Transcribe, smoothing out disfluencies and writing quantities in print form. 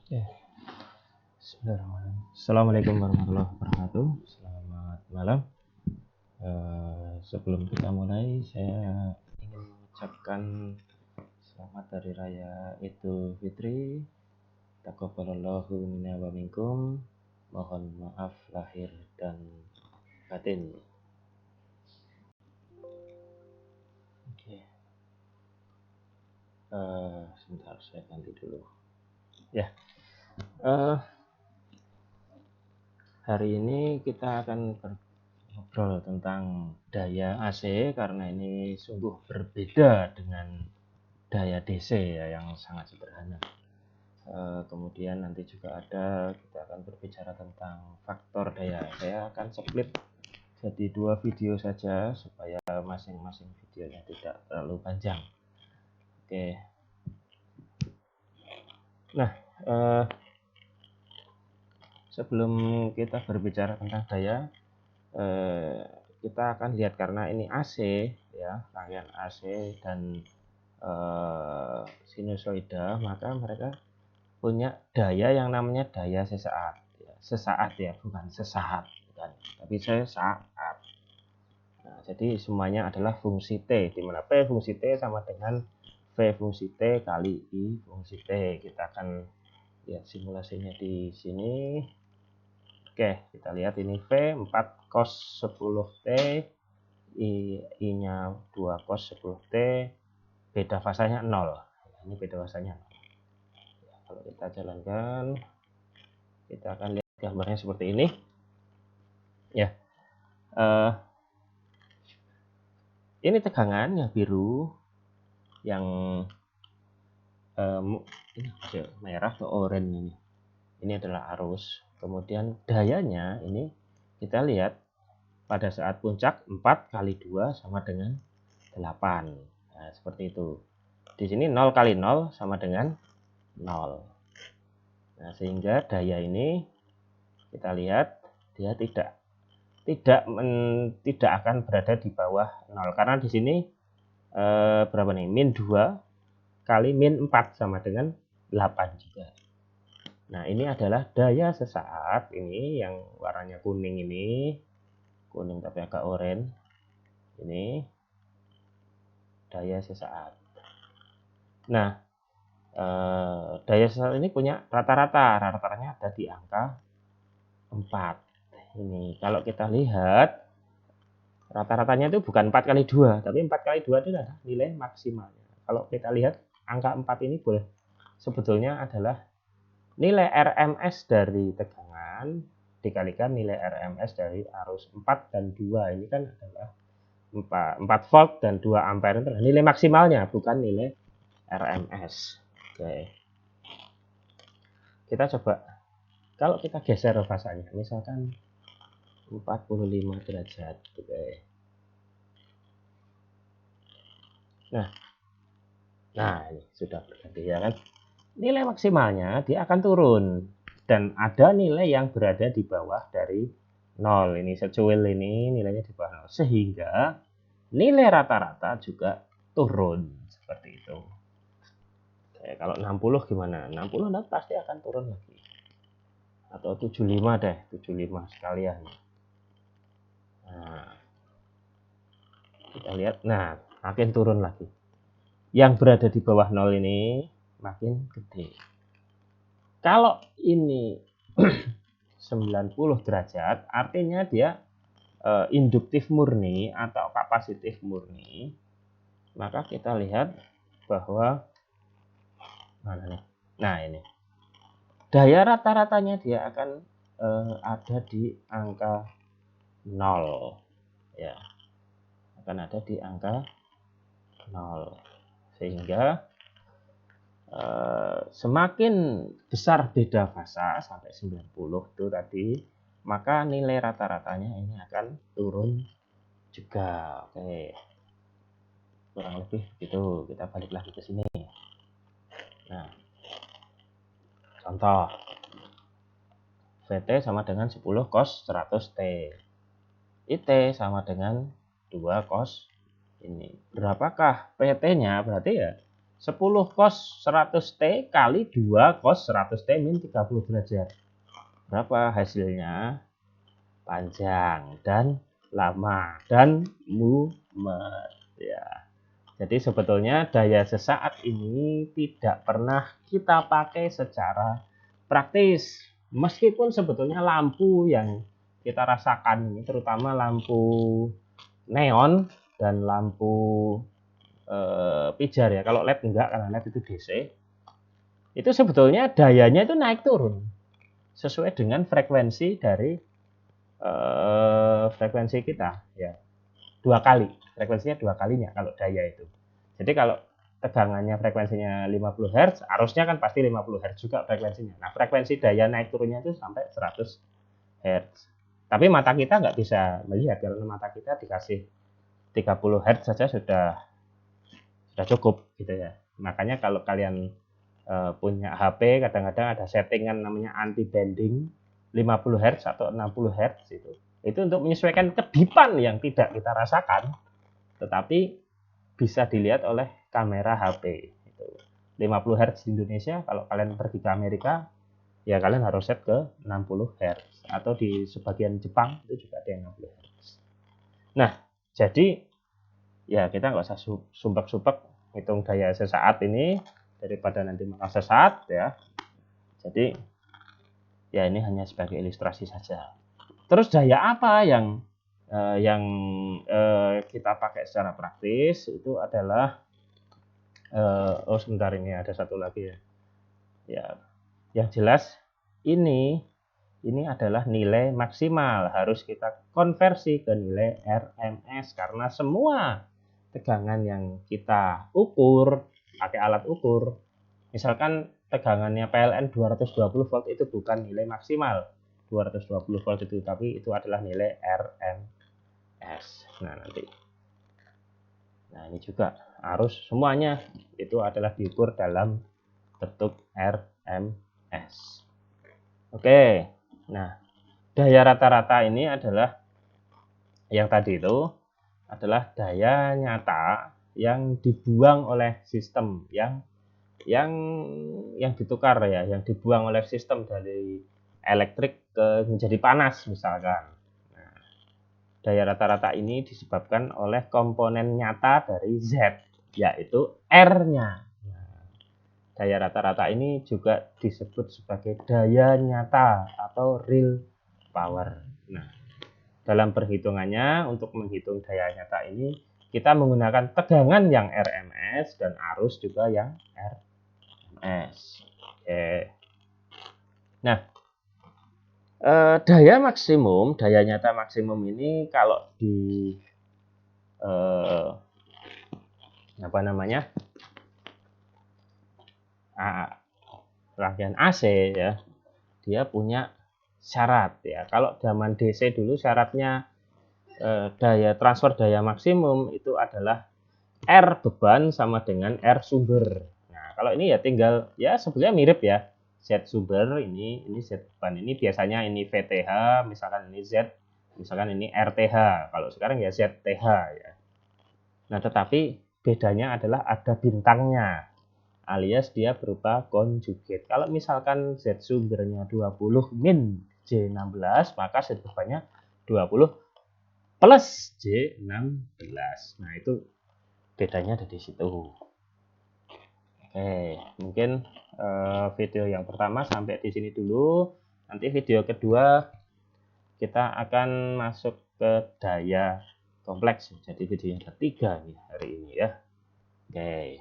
Ya, bismillahirrahmanirrahim. Assalamualaikum warahmatullahi wabarakatuh. Selamat malam. Sebelum kita mulai, saya ingin mengucapkan selamat Hari Raya Idul Fitri. Taqabbalallahu minna wa minkum. Mohon maaf lahir dan batin. Oke. Sebentar, saya ganti dulu. Ya. Hari ini kita akan ngobrol tentang daya AC karena ini sungguh berbeda dengan daya DC ya, yang sangat sederhana. Kemudian nanti juga kita akan berbicara tentang faktor daya. Saya akan split jadi 2 video saja supaya masing-masing videonya tidak terlalu panjang. Oke. Nah, sebelum kita berbicara tentang daya, kita akan lihat karena ini AC ya, rangkaian AC dan sinusoida, maka mereka punya daya yang namanya daya sesaat ya. Sesaat ya, bukan sesaat, bukan, tapi sesaat. Nah, jadi semuanya adalah fungsi T, di mana P fungsi T sama dengan V fungsi T kali I fungsi T. Kita akan lihat simulasinya di sini. Oke, kita lihat ini V 4 cos 10 T, I nya 2 cos 10 T, beda fasanya 0. Ini beda fasanya 0. Kalau kita jalankan, kita akan lihat gambarnya seperti ini ya. Ini tegangan yang biru, yang ini merah atau oranye ini adalah arus. Kemudian dayanya ini kita lihat pada saat puncak 4 kali 2 sama dengan 8. Nah, seperti itu. Di sini 0 kali 0 sama dengan 0. Nah, sehingga daya ini kita lihat dia tidak akan berada di bawah 0 karena di sini berapa nih? Min 2 kali min 4 sama dengan 8 juga. Nah, ini adalah daya sesaat, ini yang warnanya kuning ini. Kuning tapi agak oranye. Ini daya sesaat. Nah, daya sesaat ini punya rata-rata. Rata-ratanya ada di angka 4. Ini kalau kita lihat rata-ratanya itu bukan 4 kali 2, tapi 4 kali 2 itu adalah nilai maksimalnya. Kalau kita lihat angka 4 ini boleh sebetulnya adalah nilai RMS dari tegangan dikalikan nilai RMS dari arus 4 dan 2. Ini kan adalah 4 volt dan 2 ampere, itu nilai maksimalnya, bukan nilai RMS. Oke. Kita coba, kalau kita geser fasanya, misalkan 45 derajat. Oke. Nah, ini sudah berganti ya kan. Nilai maksimalnya dia akan turun dan ada nilai yang berada di bawah dari 0. Ini secuil ini nilainya di bawah 0, sehingga nilai rata-rata juga turun seperti itu. Oke, kalau 60 gimana? 60 nanti pasti akan turun lagi. Atau 75 deh, 75 sekalian. Nah, kita lihat, nah makin turun lagi. Yang berada di bawah 0 ini makin gede. Kalau ini 90 derajat, artinya dia induktif murni atau kapasitif murni. Maka kita lihat bahwa nah ini daya rata-ratanya dia akan ada di angka 0 ya, akan ada di angka 0, sehingga semakin besar beda fasa sampai 90 itu tadi, maka nilai rata-ratanya ini akan turun juga. Oke, kurang lebih gitu. Kita balik lagi ke sini. Nah, contoh VT sama dengan 10 cos 100 T, IT sama dengan 2 cos ini. Berapakah PT nya? Berarti ya 10 cos 100T kali 2 cos 100T min 30 derajat. Berapa hasilnya? Panjang dan lama dan mumet ya. Jadi sebetulnya daya sesaat ini tidak pernah kita pakai secara praktis. Meskipun sebetulnya lampu yang kita rasakan ini terutama lampu neon dan lampu pijar ya. Kalau LED enggak, karena LED itu DC. Itu sebetulnya dayanya itu naik turun sesuai dengan frekuensi dari frekuensi kita ya. 2 kali, frekuensinya 2 kalinya kalau daya itu. Jadi kalau tegangannya frekuensinya 50 Hz, arusnya kan pasti 50 Hz juga frekuensinya. Nah, frekuensi daya naik turunnya itu sampai 100 Hz. Tapi mata kita nggak bisa melihat karena mata kita dikasih 30 Hz saja sudah cukup gitu ya. Makanya kalau kalian punya HP, kadang-kadang ada settingan namanya anti bending 50 Hz atau 60 Hz itu untuk menyesuaikan kedipan yang tidak kita rasakan, tetapi bisa dilihat oleh kamera HP. 50 Hz di Indonesia, kalau kalian pergi ke Amerika, ya kalian harus set ke 60 Hz. Atau di sebagian Jepang, itu juga ada yang 60 Hz. Nah, jadi ya kita nggak usah sumpek-sumpek hitung daya sesaat ini, daripada nanti malah sesat ya. Jadi, ya ini hanya sebagai ilustrasi saja. Terus daya apa yang kita pakai secara praktis itu adalah oh sebentar, ini ada satu lagi ya. Ya, yang jelas ini adalah nilai maksimal, harus kita konversi ke nilai RMS karena semua tegangan yang kita ukur pakai alat ukur, misalkan tegangannya PLN 220 volt itu bukan nilai maksimal 220 volt itu, tapi itu adalah nilai RMS. Nah ini juga arus semuanya itu adalah diukur dalam bentuk RMS. Oke, nah daya rata-rata ini adalah yang tadi itu adalah daya nyata yang dibuang oleh sistem yang ditukar ya, yang dibuang oleh sistem dari elektrik ke menjadi panas misalkan. Nah, daya rata-rata ini disebabkan oleh komponen nyata dari Z, yaitu R-nya. Nah, daya rata-rata ini juga disebut sebagai daya nyata atau real power. Nah, dalam perhitungannya untuk menghitung daya nyata ini kita menggunakan tegangan yang RMS dan arus juga yang RMS. Oke. Nah, daya nyata maksimum ini kalau di rangkaian AC ya, dia punya syarat ya. Kalau zaman DC dulu syaratnya daya transfer daya maksimum itu adalah R beban sama dengan R sumber. Nah, kalau ini ya tinggal ya sebenarnya mirip ya. Z sumber ini Z beban, ini biasanya ini VTH, misalkan ini Z, misalkan ini RTH. Kalau sekarang ya ZTH ya. Nah, tetapi bedanya adalah ada bintangnya, alias dia berupa konjugat. Kalau misalkan Z sumbernya 20 min J16, maka Z bebannya 20 plus J16. Nah, itu bedanya ada di situ. Oke, mungkin video yang pertama sampai di sini dulu. Nanti video kedua kita akan masuk ke daya kompleks. Jadi video yang ketiga nih hari ini ya. Oke.